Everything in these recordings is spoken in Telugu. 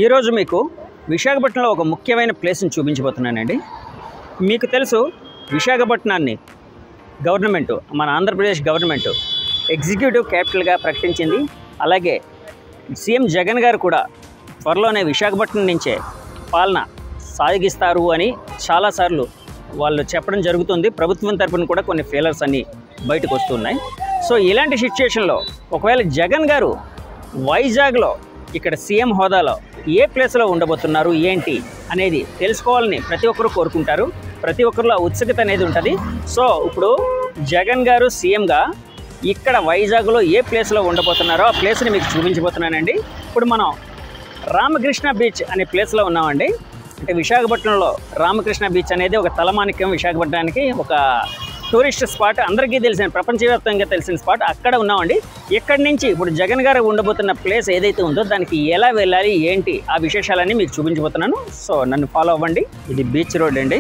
ఈరోజు మీకు విశాఖపట్నంలో ఒక ముఖ్యమైన ప్లేస్ని చూపించబోతున్నానండి. మీకు తెలుసు విశాఖపట్నాన్ని గవర్నమెంట్ మన ఆంధ్రప్రదేశ్ గవర్నమెంట్ ఎగ్జిక్యూటివ్ క్యాపిటల్గా ప్రకటించింది. అలాగే సీఎం జగన్ గారు కూడా త్వరలోనే విశాఖపట్నం నుంచే పాలన సాగిస్తారు అని చాలాసార్లు వాళ్ళు చెప్పడం జరుగుతుంది. ప్రభుత్వం తరపున కూడా కొన్ని ఫెయిలర్స్ అన్నీ బయటకు వస్తున్నాయి. సో ఇలాంటి సిచ్యుయేషన్లో ఒకవేళ జగన్ గారు వైజాగ్లో ఇక్కడ సీఎం హోదాలో ఏ ప్లేస్లో ఉండబోతున్నారు ఏంటి అనేది తెలుసుకోవాలని ప్రతి ఒక్కరు కోరుకుంటారు. ప్రతి ఒక్కరిలో ఉత్సుకత అనేది ఉంటుంది. సో ఇప్పుడు జగన్ గారు సీఎంగా ఇక్కడ వైజాగ్లో ఏ ప్లేస్లో ఉండబోతున్నారో ఆ ప్లేస్ని మీకు చూపించబోతున్నానండి. ఇప్పుడు మనం రామకృష్ణ బీచ్ అనే ప్లేస్లో ఉన్నామండి. అంటే విశాఖపట్నంలో రామకృష్ణ బీచ్ అనేది ఒక తలమానిక్యం. విశాఖపట్నానికి ఒక టూరిస్ట్ స్పాట్, అందరికీ తెలిసిన ప్రపంచవ్యాప్తంగా తెలిసిన స్పాట్. అక్కడ ఉన్నామండి. ఇక్కడి నుంచి ఇప్పుడు జగన్ గారు ఉండబోతున్న ప్లేస్ ఏదైతే ఉందో దానికి ఎలా వెళ్ళాలి ఏంటి ఆ విశేషాలన్నీ మీకు చూపించబోతున్నాను. సో నన్ను ఫాలో అవ్వండి. ఇది బీచ్ రోడ్ అండి.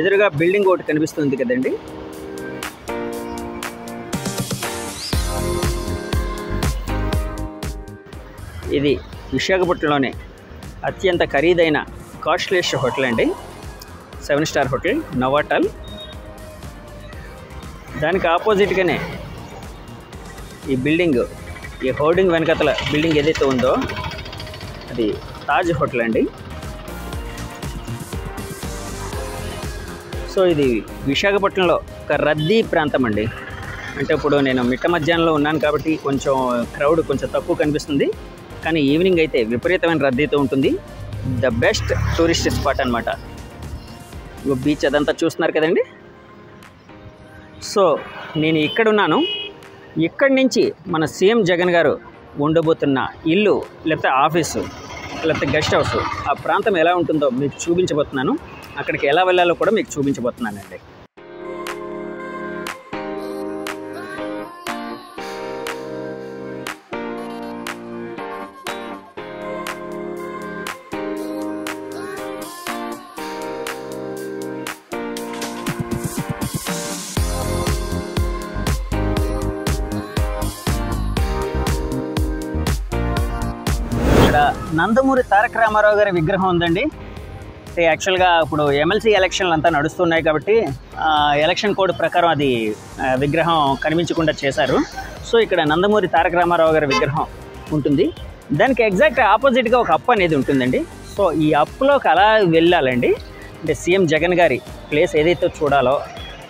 ఎదురుగా బిల్డింగ్ ఒకటి కనిపిస్తుంది కదండి. ఇది విశాఖపట్నంలోనే అత్యంత ఖరీదైన కాస్ట్లీయెస్ట్ హోటల్ అండి. 7 స్టార్ హోటల్ నోవాటల్. దానికి ఆపోజిట్గానే ఈ బిల్డింగ్, ఈ హోర్డింగ్ వెనకతల బిల్డింగ్ ఏదైతే ఉందో అది తాజ్ హోటల్ అండి. సో ఇది విశాఖపట్నంలో ఒక రద్దీ ప్రాంతం అండి. అంటే ఇప్పుడు నేను మిట్ట మధ్యాహ్నంలో ఉన్నాను కాబట్టి కొంచెం క్రౌడ్ కొంచెం తక్కువ కనిపిస్తుంది. కానీ ఈవినింగ్ అయితే విపరీతమైన రద్దీతో ఉంటుంది. ద బెస్ట్ టూరిస్ట్ స్పాట్ అనమాట. బీచ్ అదంతా చూస్తున్నారు కదండి. సో నేను ఇక్కడున్నాను. ఇక్కడి నుంచి మన సీఎం జగన్ గారు ఉండబోతున్న ఇల్లు లేకపోతే ఆఫీసు లేకపోతే గెస్ట్ హౌస్ ఆ ప్రాంతం ఎలా ఉంటుందో మీకు చూపించబోతున్నాను. అక్కడికి ఎలా వెళ్ళాలో కూడా మీకు చూపించబోతున్నానండి. నందమూరి తారక రామారావు గారి విగ్రహం ఉందండి. యాక్చువల్గా ఇప్పుడు ఎమ్మెల్సీ ఎలక్షన్లు అంతా నడుస్తున్నాయి కాబట్టి ఎలక్షన్ కోడ్ ప్రకారం అది విగ్రహం కనిపించకుండా చేశారు. సో ఇక్కడ నందమూరి తారక రామారావు గారి విగ్రహం ఉంటుంది. దానికి ఎగ్జాక్ట్ ఆపోజిట్గా ఒక అప్ అనేది ఉంటుందండి. సో ఈ అప్లోకి అలా వెళ్ళాలండి. అంటే సీఎం జగన్ గారి ప్లేస్ ఏదైతే చూడాలో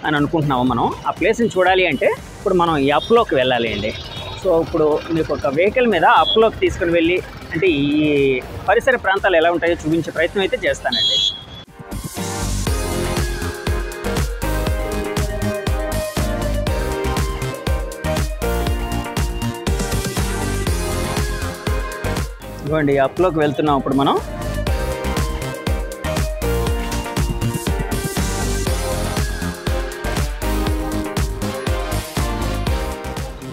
అని అనుకుంటున్నామో మనం ఆ ప్లేస్ని చూడాలి అంటే ఇప్పుడు మనం ఈ అప్లోకి వెళ్ళాలి అండి. సో ఇప్పుడు మీకు ఒక వెహికల్ మీద అప్లోకి తీసుకుని వెళ్ళి అంటే ఈ పరిసర ప్రాంతాలు ఎలా ఉంటాయో చూపించే ప్రయత్నం అయితే చేస్తానండి. ఇదిగోండి అప్లోకి వెళ్తున్నాం ఇప్పుడు మనం.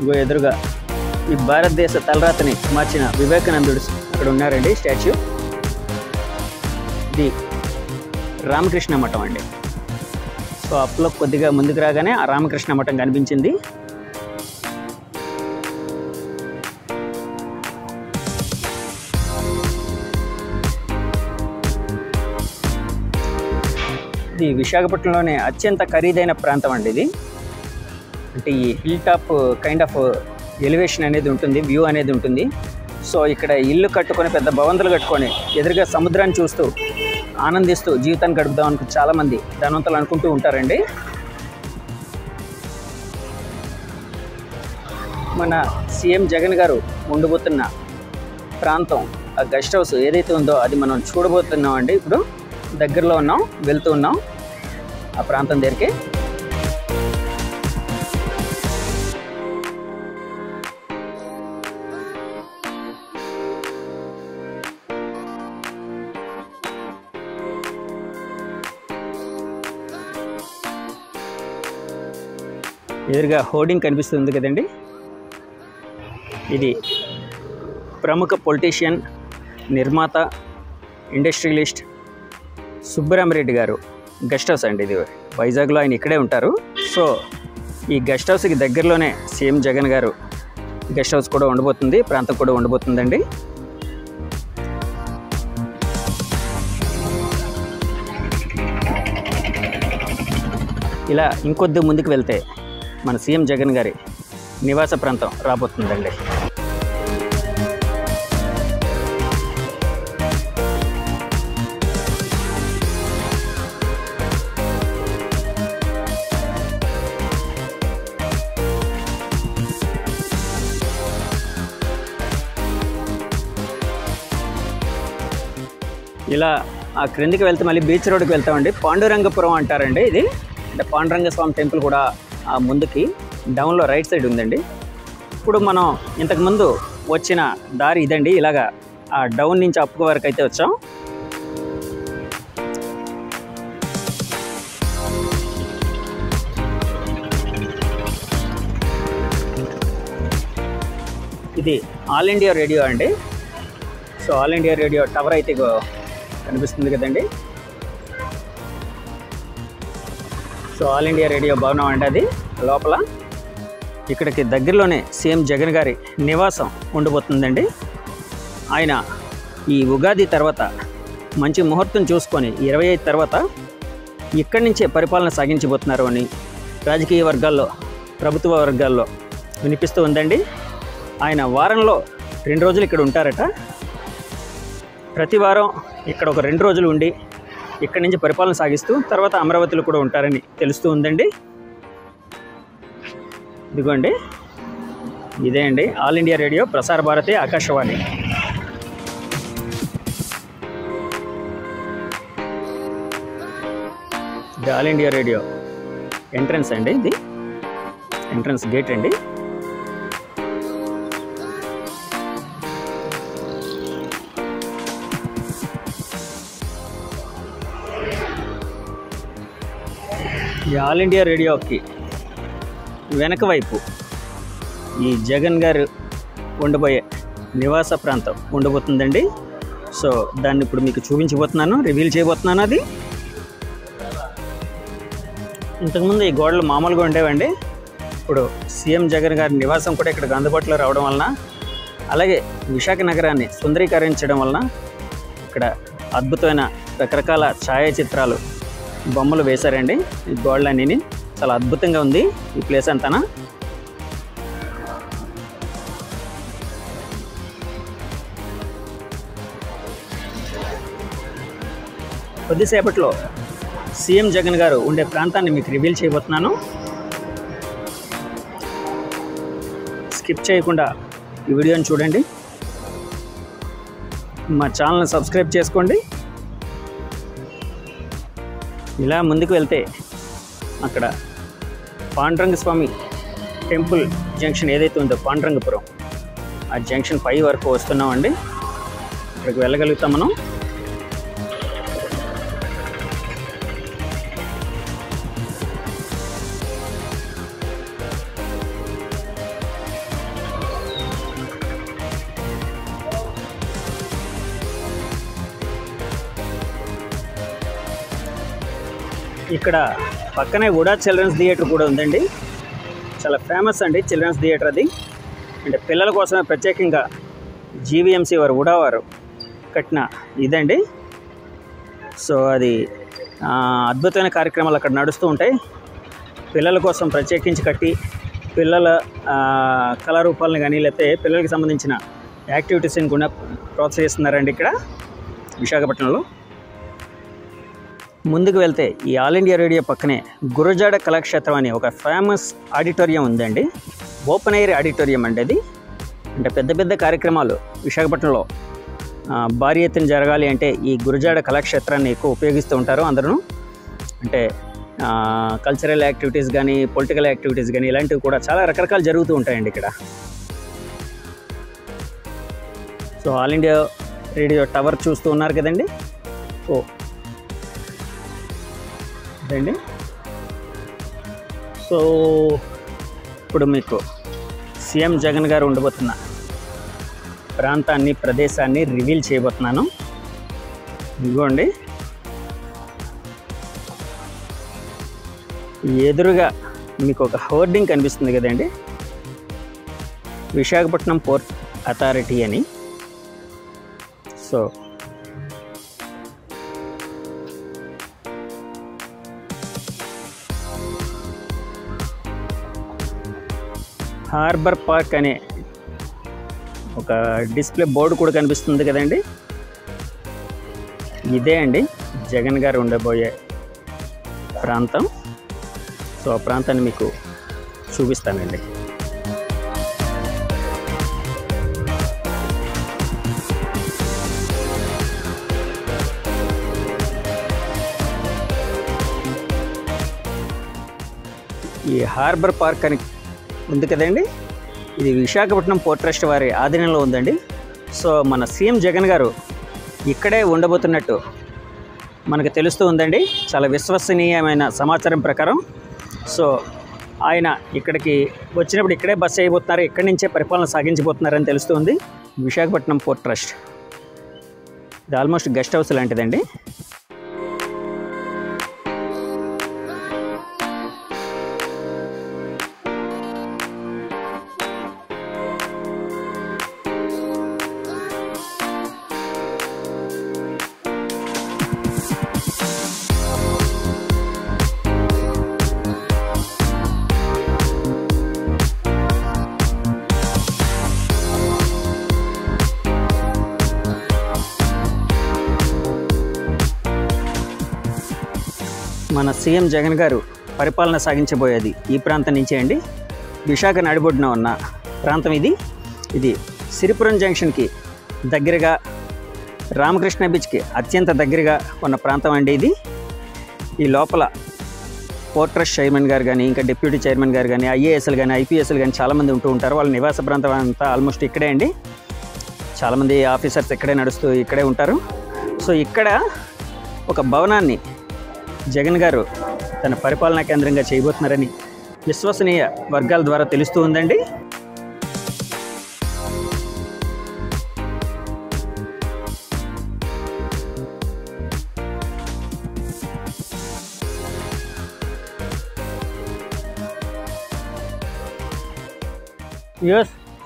ఇగో ఎదురుగా ఈ భారతదేశ తలరాతని మార్చిన వివేకానందుడు అక్కడ ఉన్నారండి స్టాచ్యూ. ఇది రామకృష్ణ మఠం అండి. సో అప్లో కొద్దిగా ముందుకు రాగానే ఆ రామకృష్ణ మఠం కనిపించింది. ఇది విశాఖపట్నంలోనే అత్యంత ఖరీదైన ప్రాంతం అండి ఇది. అంటే ఈ hill top kind of elevation అనేది ఉంటుంది, వ్యూ అనేది ఉంటుంది. సో ఇక్కడ ఇల్లు కట్టుకొని పెద్ద భవంతులు కట్టుకొని ఎదురుగా సముద్రాన్ని చూస్తూ ఆనందిస్తూ జీవితాన్ని గడుపుదాం అనుకు చాలామంది ధనవంతులు అనుకుంటూ ఉంటారండి. మన సీఎం జగన్ గారు ఉండబోతున్న ప్రాంతం ఆ గెస్ట్ హౌస్ ఏదైతే ఉందో అది మనం చూడబోతున్నాం అండి. ఇప్పుడు దగ్గరలో ఉన్నాం, వెళ్తూ ఉన్నాం ఆ ప్రాంతం దగ్గరికి. ఎదురుగా హోర్డింగ్ కనిపిస్తుంది కదండి. ఇది ప్రముఖ పొలిటీషియన్, నిర్మాత, ఇండస్ట్రియలిస్ట్ సుబ్బరామరెడ్డి గారు గెస్ట్ హౌస్ అండి. ఇది వైజాగ్లో ఆయన ఇక్కడే ఉంటారు. సో ఈ గెస్ట్ హౌస్కి దగ్గరలోనే సీఎం జగన్ గారు గెస్ట్ హౌస్ కూడా ఉండబోతుంది, ప్రాంతం కూడా ఉండబోతుందండి. ఇలా ఇంకొద్ది ముందుకు వెళ్తే మన సీఎం జగన్ గారి నివాస ప్రాంతం రాబోతుందండి. ఇలా ఆ క్రిందికి వెళ్తే మళ్ళీ బీచ్ రోడ్కి వెళ్తామండి. పాండురంగపురం అంటారండి ఇది. అంటే పాండురంగ స్వామి టెంపుల్ కూడా ఆ ముందుకి డౌన్లో రైట్ సైడ్ ఉందండి. ఇప్పుడు మనం ఇంతకుముందు వచ్చిన దారి ఇదండి. ఇలాగా ఆ డౌన్ నుంచి అప్ వరకు అయితే వచ్చాం. ఇది ఆల్ ఇండియా రేడియో అండి. So all India radio tower అయితే కనిపిస్తుంది కదండి. సో ఆల్ ఇండియా రేడియో భవనం అండి అది లోపల. ఇక్కడికి దగ్గరలోనే సీఎం జగన్ గారి నివాసం ఉండబోతుందండి. ఆయన ఈ ఉగాది తర్వాత మంచి ముహూర్తం చూసుకొని 25 తర్వాత ఇక్కడి నుంచే పరిపాలన సాగించబోతున్నారు అని రాజకీయ వర్గాల్లో, ప్రభుత్వ వర్గాల్లో వినిపిస్తూ ఉందండి. ఆయన వారంలో 2 రోజులు ఇక్కడ ఉంటారట. ప్రతి వారం ఇక్కడ ఒక 2 రోజులు ఉండి ఇక్కడి నుంచి పరిపాలన సాగిస్తూ తర్వాత అమరావతిలో కూడా ఉంటారని తెలుస్తూ ఉందండి. ఇదిగోండి, ఇదే అండి all India radio, Prasar Bharati, Akashvani. ఇది ఆల్ ఇండియా రేడియో ఎంట్రన్స్ అండి. ఇది ఎంట్రన్స్ గేట్ అండి. ఈ ఆల్ ఇండియా రేడియోకి వెనక వైపు ఈ జగన్ గారు ఉండబోయే నివాస ప్రాంతం ఉండబోతుందండి. సో దాన్ని ఇప్పుడు మీకు చూపించబోతున్నాను, రివీల్ చేయబోతున్నాను. అది ఇంతకుముందు ఈ గోడలు మామూలుగా ఉండేవండి. ఇప్పుడు సీఎం జగన్ గారి నివాసం కూడా ఇక్కడికి అందుబాటులో రావడం వలన, అలాగే విశాఖ నగరాన్ని సుందరీకరించడం వలన ఇక్కడ అద్భుతమైన రకరకాల ఛాయాచిత్రాలు, బొమ్మలు వేశారండి. ఈ గోడలన్నీ చాలా అద్భుతంగా ఉంది ఈ ప్లేస్ అంతా. కొద్దిసేపట్లో సీఎం జగన్ గారు ఉండే ప్రాంతాన్ని మీకు రివీల్ చేయబోతున్నాను. స్కిప్ చేయకుండా ఈ వీడియోని చూడండి. మా ఛానల్ని సబ్స్క్రైబ్ చేసుకోండి. ఇలా ముందుకు వెళ్తే అక్కడ పాండురంగ స్వామి టెంపుల్ జంక్షన్ ఏదైతే ఉందో పాండురంగపురం, ఆ జంక్షన్ 5 వరకు వస్తున్నామండి. ఇక్కడికి వెళ్ళగలుగుతాం మనం. ఇక్కడ పక్కనే ఉడా చిల్డ్రన్స్ థియేటర్ కూడా ఉందండి. చాలా ఫేమస్ అండి చిల్డ్రన్స్ థియేటర్ అది. అంటే పిల్లల కోసమే ప్రత్యేకంగా జీవీఎంసీ వారు, ఉడా వారు కట్టిన ఇదండి. సో అది అద్భుతమైన కార్యక్రమాలు అక్కడ నడుస్తూ ఉంటాయి. పిల్లల కోసం ప్రత్యేకించి కట్టి పిల్లల కళారూపాలను కానీ లేకపోతే పిల్లలకి సంబంధించిన యాక్టివిటీస్ని కూడా ప్రోత్సహిస్తున్నారండి ఇక్కడ విశాఖపట్నంలో. ముందుకు వెళ్తే ఈ ఆల్ ఇండియా రేడియో పక్కనే గురజాడ కళాక్షేత్రం అని ఒక ఫేమస్ ఆడిటోరియం ఉందండి. ఓపెన్ ఎయిర్ ఆడిటోరియం అండి అది. అంటే పెద్ద పెద్ద కార్యక్రమాలు విశాఖపట్నంలో భారీ ఎత్తున జరగాలి అంటే ఈ గురజాడ కళాక్షేత్రాన్ని ఎక్కువ ఉపయోగిస్తూ ఉంటారు అందరూ. అంటే కల్చరల్ యాక్టివిటీస్ కానీ, పొలిటికల్ యాక్టివిటీస్ కానీ ఇలాంటివి కూడా చాలా రకరకాలు జరుగుతూ ఉంటాయండి ఇక్కడ. So all India radio tower చూస్తూ ఉన్నారు కదండి. ఓ అండి. సో ఇప్పుడు మీకు సీఎం జగన్ గారు ఉండబోతున్న ప్రాంతాన్ని, ప్రదేశాన్ని రివీల్ చేయబోతున్నాను. ఇదిగోండి, ఎదురుగా మీకు ఒక హోర్డింగ్ కనిపిస్తుంది కదండి. విశాఖపట్నం పోర్ట్ అథారిటీ అని. సో హార్బర్ పార్క్ అనే ఒక డిస్ప్లే బోర్డు కూడా కనిపిస్తుంది కదండి. ఇదే అండి జగన్ గారు ఉండబోయే ప్రాంతం. సో ఆ ప్రాంతాన్ని మీకు చూపిస్తానండి. ఈ హార్బర్ పార్క్ అని ఉంది కదండి, ఇది విశాఖపట్నం పోర్ట్ ట్రస్ట్ వారి ఆధీనంలో ఉందండి. సో మన సీఎం జగన్ గారు ఇక్కడే ఉండబోతున్నట్టు మనకు తెలుస్తూ ఉందండి, చాలా విశ్వసనీయమైన సమాచారం ప్రకారం. సో ఆయన ఇక్కడికి వచ్చినప్పుడు ఇక్కడే బస అయిపోతున్నారు, ఇక్కడి నుంచే పరిపాలన సాగించబోతున్నారని తెలుస్తుంది. విశాఖపట్నం పోర్ట్ ట్రస్ట్ ఇది ఆల్మోస్ట్ గెస్ట్ హౌస్ లాంటిదండి. మన సీఎం జగన్ గారు పరిపాలన సాగించబోయేది ఈ ప్రాంతం నుంచే అండి. విశాఖ నడిబొడ్డున ఉన్న ప్రాంతం ఇది. ఇది సిరిపురం జంక్షన్కి దగ్గరగా, రామకృష్ణ బీచ్కి అత్యంత దగ్గరగా ఉన్న ప్రాంతం అండి ఇది. ఈ లోపల పోర్ట్ ట్రస్ట్ చైర్మన్ గారు కానీ, ఇంకా డిప్యూటీ చైర్మన్ గారు కానీ, ఐఏఎస్లు కానీ, ఐపీఎస్లు కానీ చాలామంది ఉంటూ ఉంటారు. వాళ్ళ నివాస ప్రాంతం అంతా ఆల్మోస్ట్ ఇక్కడే అండి. చాలామంది ఆఫీసర్స్ ఇక్కడే ఉంటారు. సో ఇక్కడ ఒక భవనాన్ని జగన్ గారు తన పరిపాలనా కేంద్రంగా చేయబోతున్నారని విశ్వసనీయ వర్గాల ద్వారా తెలుస్తూ ఉందండి.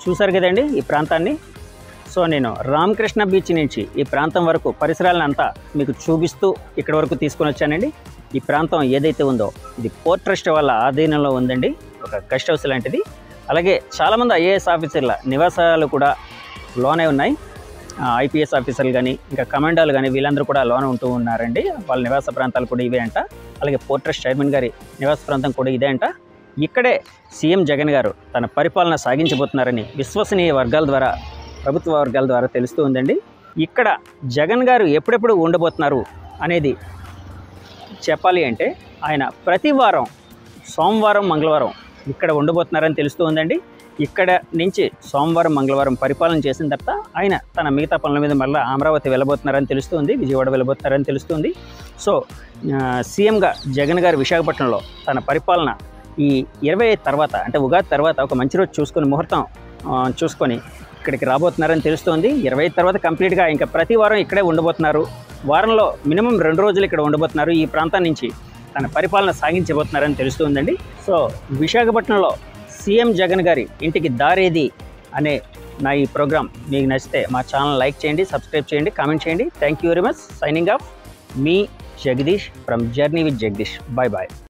చూసారు కదండి ఈ ప్రాంతాన్ని. సో నేను రామకృష్ణ బీచ్ నుంచి ఈ ప్రాంతం వరకు పరిసరాలను అంతా మీకు చూపిస్తూ ఇక్కడ వరకు తీసుకొని వచ్చానండి. ఈ ప్రాంతం ఏదైతే ఉందో ఇది పోర్ట్ ట్రస్ట్ వాళ్ళ ఆధీనంలో ఉందండి, ఒక గెస్ట్ హౌస్ లాంటిది. అలాగే చాలామంది ఐఏఎస్ ఆఫీసర్ల నివాసాలు కూడా లోనే ఉన్నాయి. ఐపీఎస్ ఆఫీసర్లు కానీ, ఇంకా కమాండోలు కానీ వీళ్ళందరూ కూడా లోనే ఉంటూ ఉన్నారండి. వాళ్ళ నివాస ప్రాంతాలు కూడా ఇవే అంట. అలాగే పోర్ట్ ట్రస్ట్ చైర్మన్ గారి నివాస ప్రాంతం కూడా ఇదే అంట. ఇక్కడే సీఎం జగన్ గారు తన పరిపాలన సాగించబోతున్నారని విశ్వసనీయ వర్గాల ద్వారా, ప్రభుత్వ వర్గాల ద్వారా తెలుస్తూ ఉందండి. ఇక్కడ జగన్ గారు ఎప్పుడెప్పుడు ఉండబోతున్నారు అనేది చెప్పాలి అంటే ఆయన ప్రతి వారం సోమవారం, మంగళవారం ఇక్కడ ఉండబోతున్నారని తెలుస్తూ ఉందండి. ఇక్కడ నుంచి సోమవారం, మంగళవారం పరిపాలన చేసిన తర్వాత ఆయన తన మిగతా పనుల మీద మళ్ళీ అమరావతి వెళ్ళబోతున్నారని తెలుస్తుంది, విజయవాడ వెళ్ళబోతున్నారని తెలుస్తుంది. సో సీఎంగా జగన్ గారు విశాఖపట్నంలో తన పరిపాలన ఈ 25 తర్వాత, అంటే ఉగాది తర్వాత ఒక మంచి రోజు చూసుకొని, ముహూర్తం చూసుకొని ఇక్కడికి రాబోతున్నారని తెలుస్తుంది. 25 తర్వాత కంప్లీట్గా ఇంకా ప్రతి వారం ఇక్కడే ఉండబోతున్నారు. వారంలో మినిమం 2 రోజులు ఇక్కడ ఉండబోతున్నారు. ఈ ప్రాంతం నుంచి తన పరిపాలన సాగించబోతున్నారని తెలుస్తుందండి. సో విశాఖపట్నంలో సీఎం జగన్ గారి ఇంటికి దారేది అనే నా ఈ ప్రోగ్రామ్ మీకు నచ్చితే మా ఛానల్ లైక్ చేయండి, సబ్స్క్రైబ్ చేయండి, కామెంట్ చేయండి. Thank you very much. Signing off, మీ Jagadish from journey with Jagadish. Bye bye.